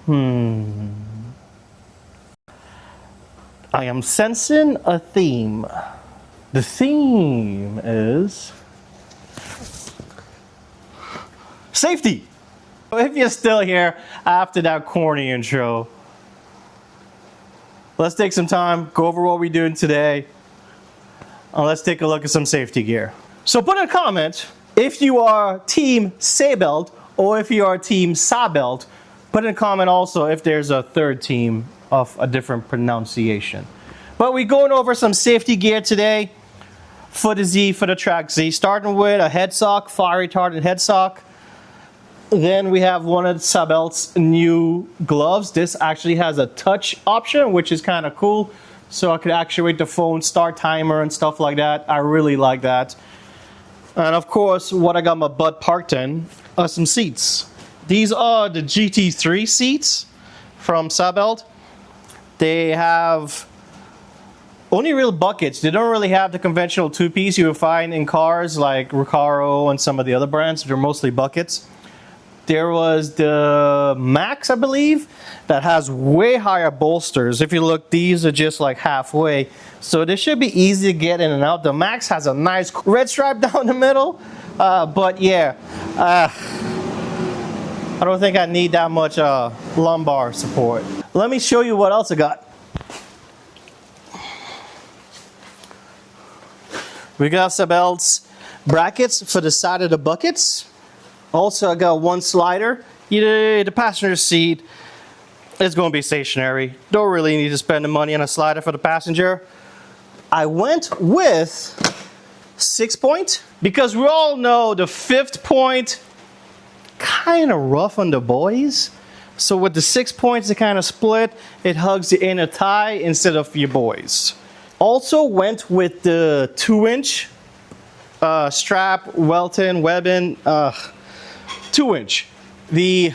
I am sensing a theme. The theme is safety. If you're still here after that corny intro, let's take some time, go over what we're doing today, and let's take a look at some safety gear. So put in a comment if you are Team Sabelt or if you are Team Sabelt. Put in a comment also if there's a third team of a different pronunciation. But we're going over some safety gear today for the track Z, starting with a head sock, fire retardant head sock. Then we have one of Sabelt's new gloves. This actually has a touch option, which is kind of cool. So I could actuate the phone, start timer and stuff like that. I really like that. And of course, what I got my butt parked in are some seats. These are the GT3 seats from Sabelt. They have only real buckets. They don't really have the conventional two-piece you would find in cars like Recaro and some of the other brands. They're mostly buckets. There was the Max, I believe, that has way higher bolsters. If you look, these are just like halfway. So this should be easy to get in and out. The Max has a nice red stripe down the middle. But yeah, I don't think I need that much lumbar support. Let me show you what else I got. We got Sabelt's brackets for the side of the buckets. Also, I got one slider. The passenger seat is going to be stationary. Don't really need to spend the money on a slider for the passenger. I went with 6-point because we all know the 5th point kind of rough on the boys. So with the 6 points, it kind of split. It hugs the inner thigh instead of your boys. Also went with the 2-inch strap, Welton, Webbin, 2-inch. The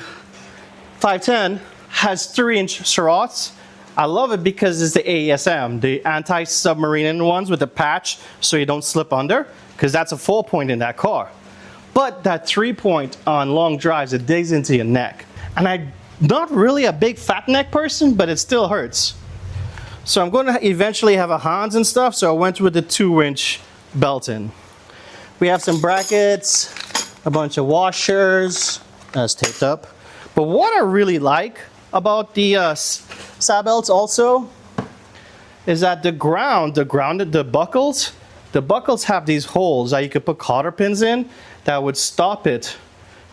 510 has 3-inch serrats. I love it because it's the ASM, the anti-submarine ones with the patch so you don't slip under, because that's a 4-point in that car. But that 3-point on long drives, it digs into your neck. And I'm not really a big fat neck person, but it still hurts. So I'm going to eventually have a Hans and stuff, so I went with the 2-inch Belton. We have some brackets, a bunch of washers, that's taped up. But what I really like about the Sabelts also is that the buckles have these holes that you could put cotter pins in that would stop it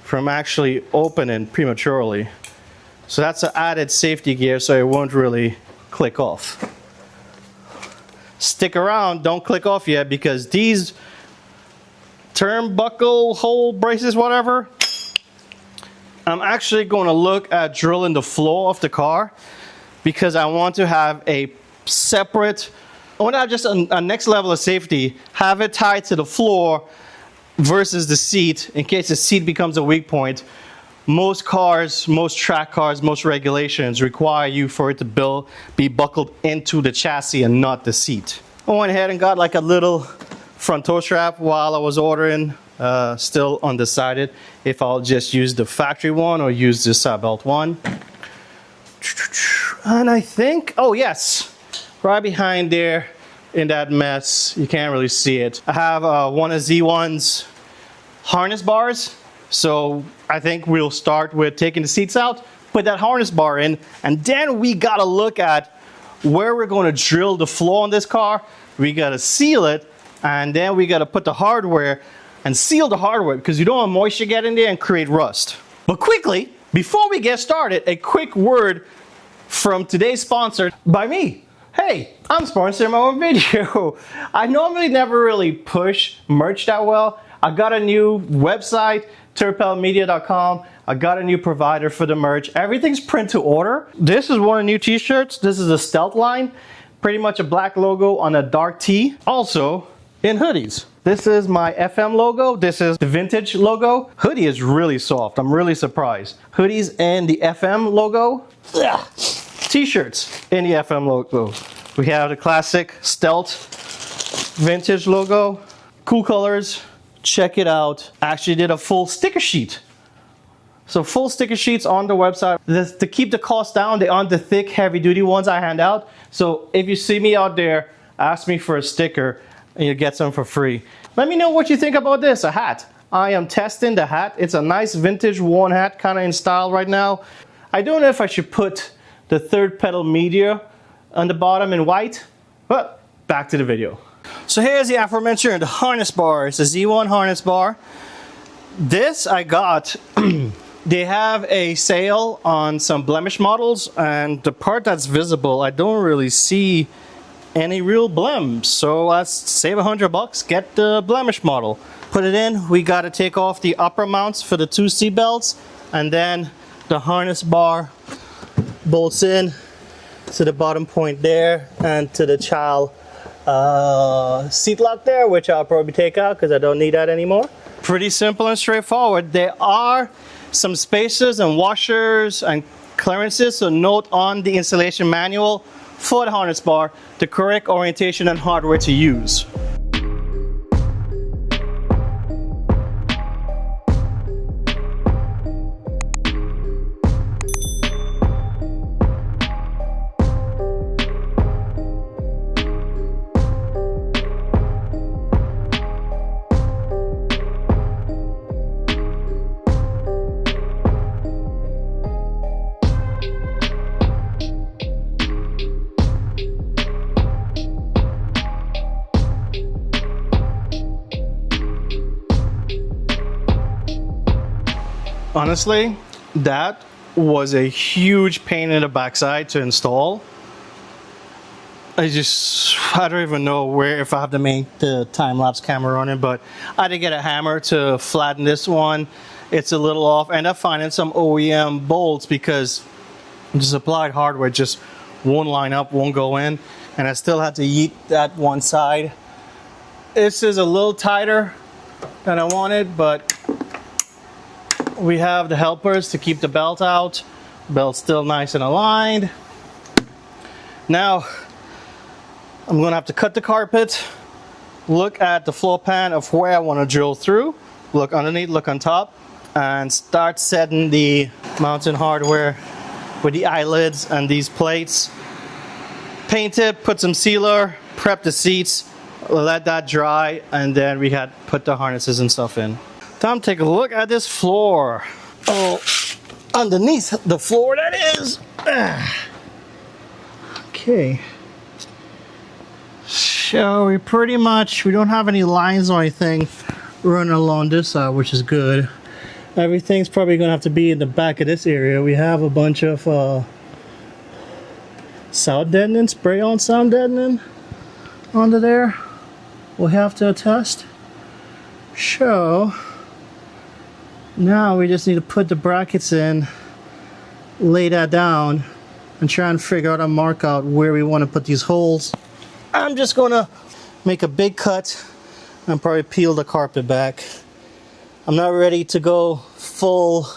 from actually opening prematurely. So that's an added safety gear so it won't really click off. Stick around, don't click off yet, because these turnbuckle hole braces, whatever, I'm actually going to look at drilling the floor of the car because I want to have a separate, I want to have just a next level of safety, have it tied to the floor versus the seat in case the seat becomes a weak point. Most cars, most track cars, most regulations require you for it to be buckled into the chassis and not the seat. I went ahead and got like a little front tow strap while I was ordering, still undecided if I'll just use the factory one or use the Sabelt one. And I think, oh yes, right behind there in that mess, you can't really see it, I have one of Z1's harness bars. So I think we'll start with taking the seats out, put that harness bar in, and then we gotta look at where we're gonna drill the floor on this car. We gotta seal it, and then we gotta put the hardware and seal the hardware because you don't want moisture get in there and create rust. But quickly, before we get started, a quick word from today's sponsor by me. Hey, I'm sponsoring my own video. I normally never really push merch that well. I got a new website, turpelmedia.com. I got a new provider for the merch. Everything's print to order. This is one of the new t-shirts. This is a Stealth line. Pretty much a black logo on a dark tee. Also in hoodies. This is my FM logo. This is the vintage logo. Hoodie is really soft. I'm really surprised. Hoodies and the FM logo. T-shirts and the FM logo. We have the classic Stealth vintage logo. Cool colors. Check it out. Actually did a full sticker sheet. So full sticker sheets on the website. To keep the cost down, they aren't the thick, heavy-duty ones I hand out. So if you see me out there, ask me for a sticker and you get some for free. Let me know what you think about this, a hat. I am testing the hat. It's a nice vintage worn hat, kind of in style right now. I don't know if I should put the third pedal media on the bottom in white, but back to the video. So here's the aforementioned harness bar. It's a Z1 harness bar. This I got, they have a sale on some blemish models, and the part that's visible, I don't really see any real blems. So let's save $100, get the blemish model. Put it in. We got to take off the upper mounts for the two seat belts, and then the harness bar bolts in to the bottom point there and to the child seat lock there, which I'll probably take out because I don't need that anymore. Pretty simple and straightforward. There are some spacers and washers and clearances, so note on the installation manual for the harness bar the correct orientation and hardware to use. Honestly, that was a huge pain in the backside to install. I don't even know where, if I have to make the time-lapse camera on it, but I had to get a hammer to flatten this one. It's a little off. I ended up finding some OEM bolts because the supplied hardware just won't line up, won't go in, and I still had to yeet that one side. This is a little tighter than I wanted, but we have the helpers to keep the belt out. Belt's still nice and aligned. Now, I'm gonna have to cut the carpet, look at the floor pan of where I wanna drill through, look underneath, look on top, and start setting the mounting hardware with the eyelids and these plates. Paint it, put some sealer, prep the seats, let that dry, and then we had put the harnesses and stuff in. Time to take a look at this floor. Oh, underneath the floor that is. Okay. So we don't have any lines or anything running along this side, which is good. Everything's probably gonna have to be in the back of this area. We have a bunch of sound deadening, spray on sound deadening under there. We'll have to test. So now we just need to put the brackets in, lay that down, and try and figure out and mark out where we want to put these holes. I'm just gonna make a big cut and probably peel the carpet back. I'm not ready to go full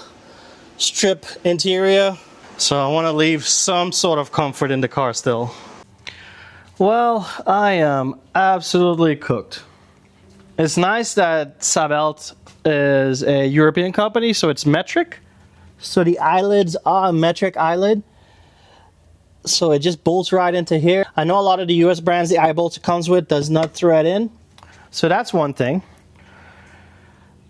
strip interior, so I want to leave some sort of comfort in the car still. Well, I am absolutely cooked. It's nice that Sabelt is a European company, so it's metric. So the eyelids are a metric eyelid. So it just bolts right into here. I know a lot of the US brands, the eye bolts it comes with does not thread in. So that's one thing.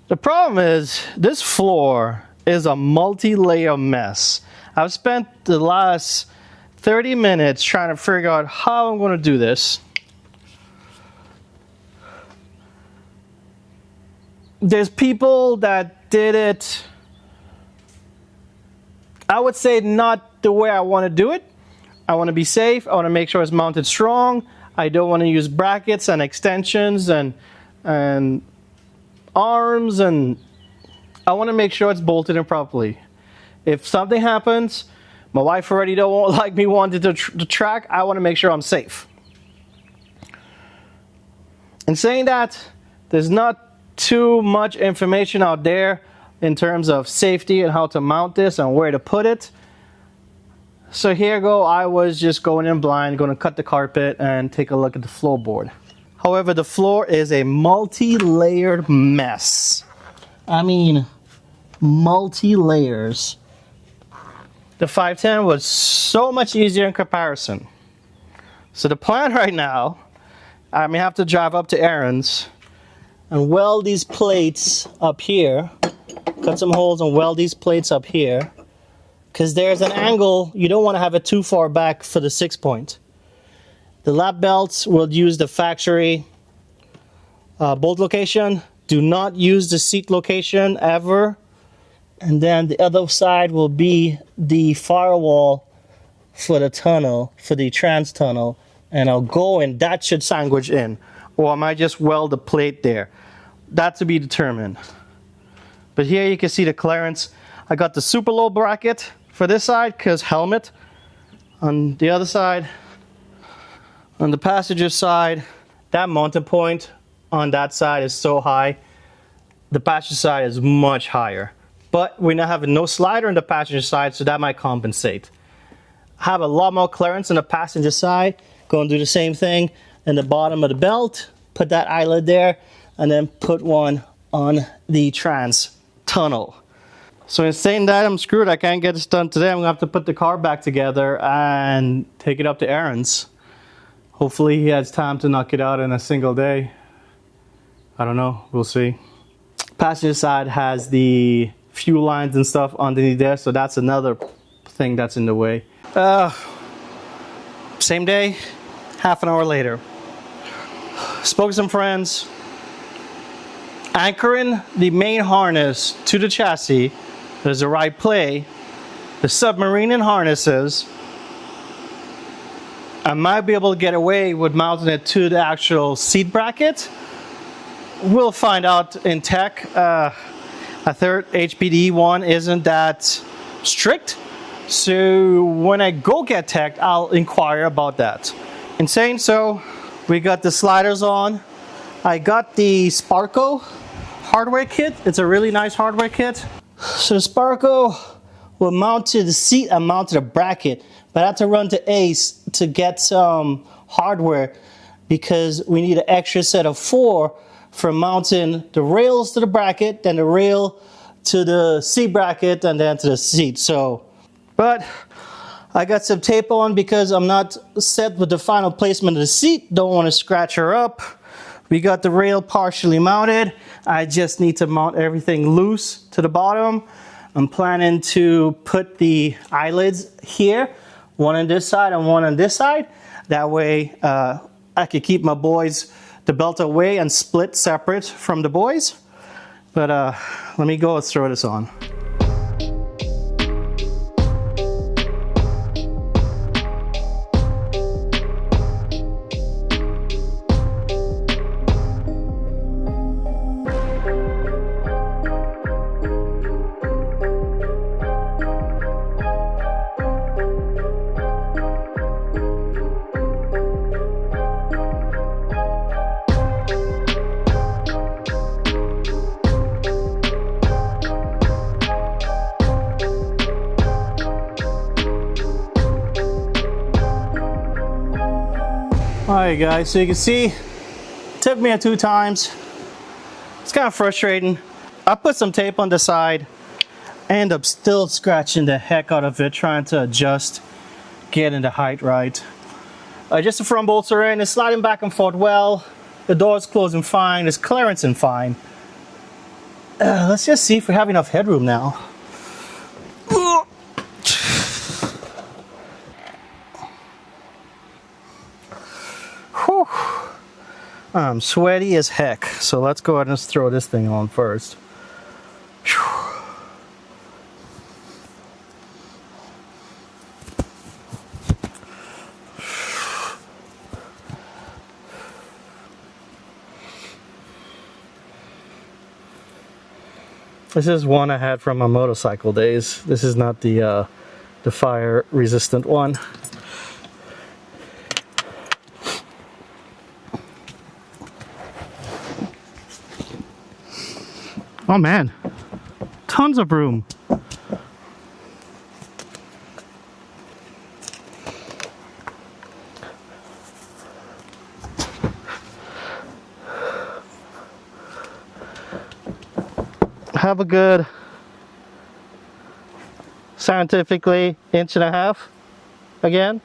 The problem is this floor is a multi-layer mess. I've spent the last 30 minutes trying to figure out how I'm going to do this. There's people that did it, I would say, not the way I want to do it. I want to be safe. I want to make sure it's mounted strong. I don't want to use brackets and extensions and arms, and I want to make sure it's bolted in properly. If something happens, my wife already don't like me wanting to track, I want to make sure I'm safe. In saying that, there's not too much information out there in terms of safety and how to mount this and where to put it. So here go, I was just going in blind, going to cut the carpet and take a look at the floorboard. However, the floor is a multi-layered mess. I mean, multi-layers. The 510 was so much easier in comparison. So the plan right now, I may have to drive up to Aaron's and weld these plates up here, cut some holes and weld these plates up here, because there's an angle, you don't want to have it too far back for the 6-point. The lap belts will use the factory bolt location. Do not use the seat location ever. And then the other side will be the firewall for the tunnel, for the trans tunnel. And I'll go in, that should sandwich in. Or I might just weld the plate there. That to be determined. But here you can see the clearance. I got the super low bracket for this side, because helmet. On the other side, on the passenger side, that mounting point on that side is so high. The passenger side is much higher. But we're not having no slider on the passenger side, so that might compensate. I have a lot more clearance on the passenger side. Going to do the same thing in the bottom of the belt. Put that eyelet there, and then put one on the trans tunnel. So in saying that, I'm screwed. I can't get this done today. I'm gonna have to put the car back together and take it up to Aaron's. Hopefully he has time to knock it out in a single day. I don't know, we'll see. Passenger side has the fuel lines and stuff underneath there, so that's another thing that's in the way. Same day, half an hour later. Spoke to some friends. Anchoring the main harness to the chassis is the right play. The submarine and harnesses, I might be able to get away with mounting it to the actual seat bracket. We'll find out in tech. A third HPDE one isn't that strict. So when I go get tech, I'll inquire about that. In saying so, we got the sliders on. I got the Sparco Hardware kit. It's a really nice hardware kit. So the Sparco will mount to the seat and mount to the bracket. But I had to run to Ace to get some hardware because we need an extra set of 4 for mounting the rails to the bracket, then the rail to the seat bracket, and then to the seat. So, but I got some tape on because I'm not set with the final placement of the seat. Don't want to scratch her up. We got the rail partially mounted. I just need to mount everything loose to the bottom. I'm planning to put the eyelids here, one on this side and one on this side. That way I could keep my boys the belt away and split separate from the boys. But let me go and throw this on. Alright guys, so you can see, it took me 2 times. It's kind of frustrating. I put some tape on the side, end up still scratching the heck out of it, trying to adjust, getting the height right. Just the front bolts are in, it's sliding back and forth well, the door's closing fine, it's clearancing fine. Let's just see if we have enough headroom now. Whew. I'm sweaty as heck, so let's go ahead and throw this thing on first. Whew. This is one I had from my motorcycle days. This is not the fire resistant one. Oh man, tons of room. Have a good scientifically 1.5 inches again.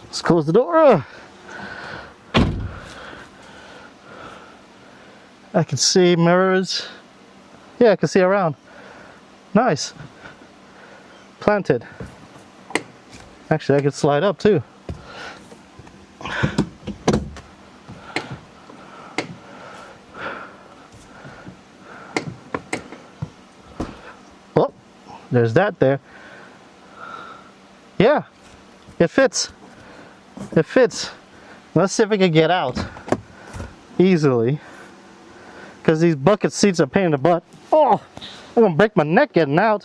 Let's close the door. I can see mirrors. Yeah, I can see around. Nice. Planted. Actually, I could slide up too. Well, there's that there. Yeah, it fits. It fits. Let's see if we can get out easily. Because these bucket seats are a pain in the butt. Oh, I'm gonna break my neck getting out.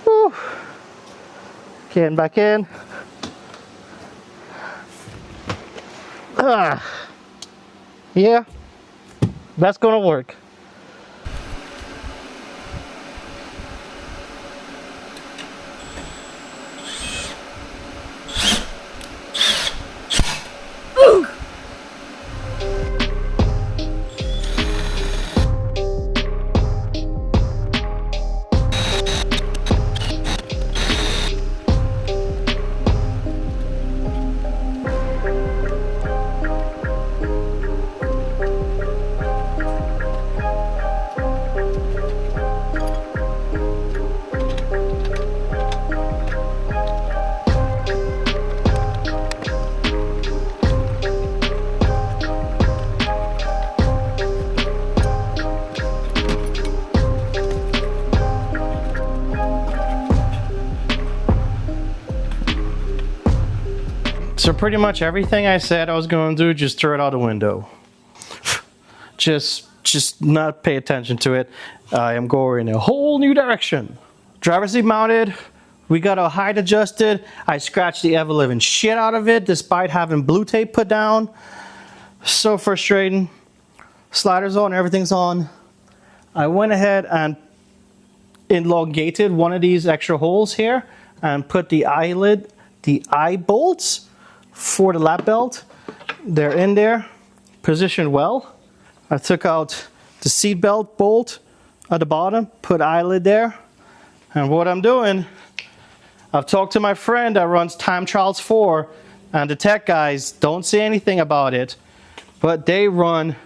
Whew. Getting back in. Yeah, that's gonna work. So pretty much everything I said I was going to do, just throw it out the window. Just not pay attention to it. I am going in a whole new direction. Driver's seat mounted. We got a height adjusted. I scratched the ever-living shit out of it despite having blue tape put down. So frustrating. Sliders on, everything's on. I went ahead and elongated one of these extra holes here and put the eyelid, the eye bolts for the lap belt. They're in there, positioned well. I took out the seat belt bolt at the bottom, put eyelid there. And what I'm doing, I've talked to my friend that runs Time Trials 4, and the tech guys don't say anything about it, but they run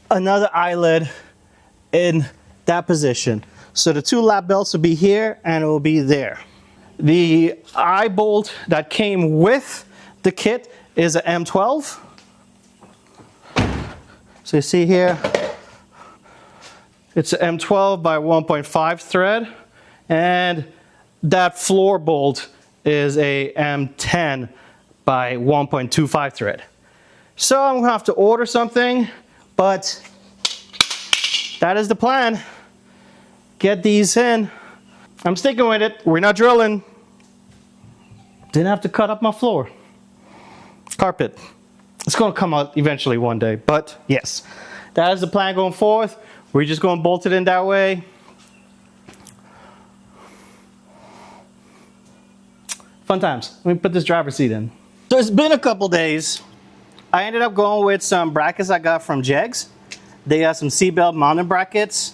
another eyelid in that position. So the two lap belts will be here and it will be there. The eye bolt that came with the kit is an M12. So you see here, it's an M12 by 1.5 thread, and that floor bolt is a M10 by 1.25 thread. So I'm gonna have to order something, but that is the plan. Get these in. I'm sticking with it. We're not drilling. Didn't have to cut up my floor. Carpet. It's going to come out eventually one day, but yes, that is the plan going forth. We're just going to bolt it in that way. Fun times. Let me put this driver's seat in. So it's been a couple days. I ended up going with some brackets I got from Jegs. They got some Sabelt mounting brackets.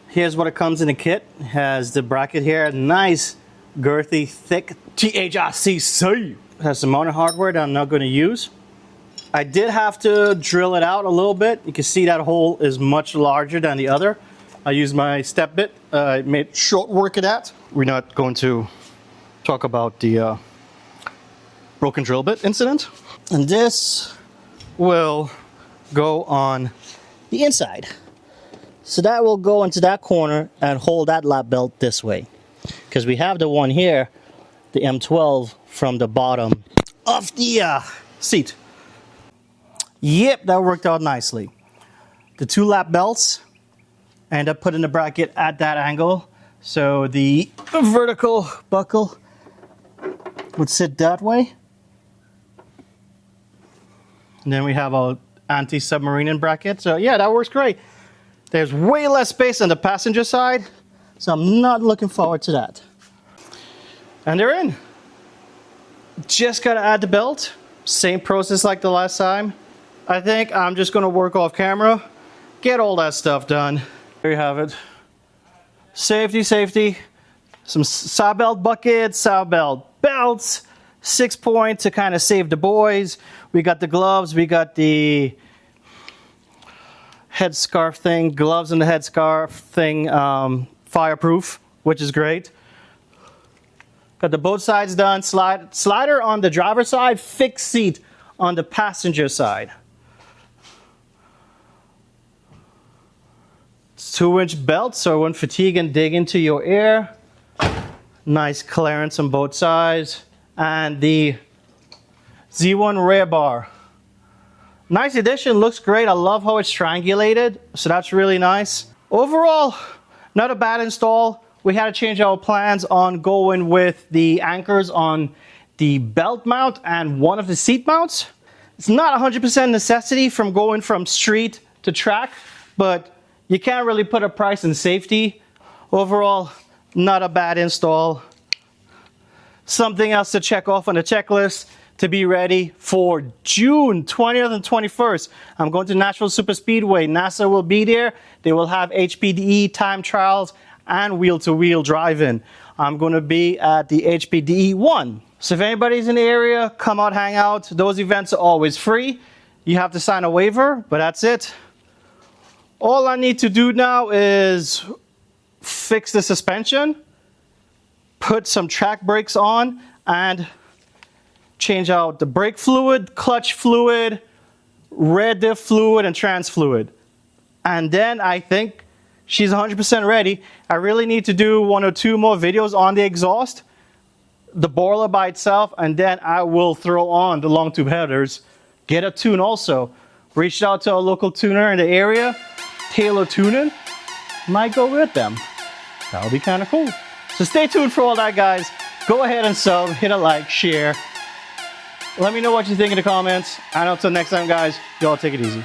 Here's what it comes in the kit. It has the bracket here, nice, girthy, thick THICC. It has some mounting hardware that I'm not going to use. I did have to drill it out a little bit. You can see that hole is much larger than the other. I used my step bit. I made short work of that. We're not going to talk about the broken drill bit incident. And this will go on the inside. So that will go into that corner and hold that lap belt this way. Because we have the one here, the M12, from the bottom of the seat. Yep, that worked out nicely. The two lap belts, I end up putting the bracket at that angle. So the vertical buckle would sit that way. And then we have our anti-submarine bracket. So yeah, that works great. There's way less space on the passenger side, so I'm not looking forward to that. And they're in. Just gotta add the belt. Same process like the last time. I think I'm just gonna work off camera, get all that stuff done. There you have it. Safety, safety. Some Sabelt buckets, Sabelt belts, 6-point to kind of save the boys. We got the gloves, we got the headscarf thing, gloves and the headscarf thing, fireproof, which is great. Got the both sides done, slider on the driver's side, fixed seat on the passenger side. 2-inch belt so it won't fatigue and dig into your ear. Nice clearance on both sides. And the Z1 rear bar. Nice addition, looks great. I love how it's triangulated, so that's really nice. Overall, not a bad install. We had to change our plans on going with the anchors on the belt mount and one of the seat mounts. It's not 100% necessity from going from street to track, but you can't really put a price in safety. Overall, not a bad install. Something else to check off on the checklist to be ready for June 20th and 21st. I'm going to Nashville Super Speedway. NASA will be there. They will have HPDE time trials and wheel-to-wheel driving. I'm going to be at the HPDE 1. So if anybody's in the area, come out, hang out. Those events are always free. You have to sign a waiver, but that's it. All I need to do now is fix the suspension, put some track brakes on, and change out the brake fluid, clutch fluid, rear diff fluid, and trans fluid. And then I think she's 100% ready. I really need to do 1 or 2 more videos on the exhaust, the boiler by itself, and then I will throw on the long tube headers, get a tune also. Reached out to a local tuner in the area, Taylor Tuning, might go with them. That'll be kind of cool. So stay tuned for all that, guys. Go ahead and sub, hit a like, share. Let me know what you think in the comments. And until next time, guys, y'all take it easy.